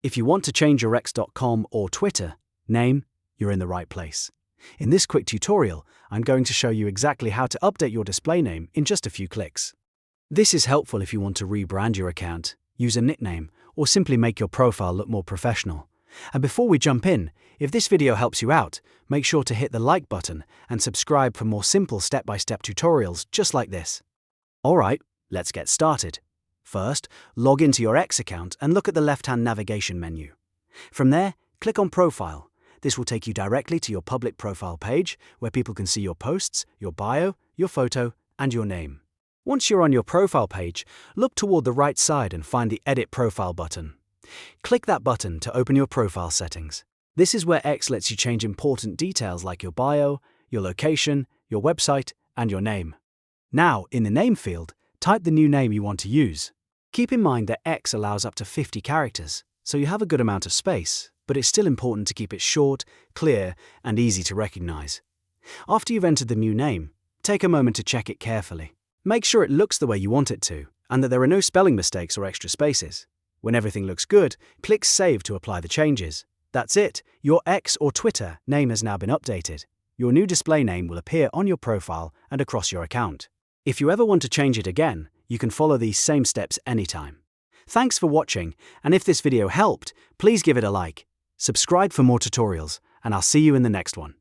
If you want to change your X.com or Twitter name, you're in the right place. In this quick tutorial, I'm going to show you exactly how to update your display name in just a few clicks. This is helpful if you want to rebrand your account, use a nickname, or simply make your profile look more professional. And before we jump in, if this video helps you out, make sure to hit the like button and subscribe for more simple step-by-step tutorials just like this. Alright, let's get started. First, log into your X account and look at the left-hand navigation menu. From there, click on Profile. This will take you directly to your public profile page, where people can see your posts, your bio, your photo, and your name. Once you're on your profile page, look toward the right side and find the Edit Profile button. Click that button to open your profile settings. This is where X lets you change important details like your bio, your location, your website, and your name. Now, in the name field, type the new name you want to use. Keep in mind that X allows up to 50 characters, so you have a good amount of space, but it's still important to keep it short, clear, and easy to recognize. After you've entered the new name, take a moment to check it carefully. Make sure it looks the way you want it to, and that there are no spelling mistakes or extra spaces. When everything looks good, click Save to apply the changes. That's it, your X or Twitter name has now been updated. Your new display name will appear on your profile and across your account. If you ever want to change it again, you can follow these same steps anytime. Thanks for watching, and if this video helped, please give it a like. Subscribe for more tutorials, and I'll see you in the next one.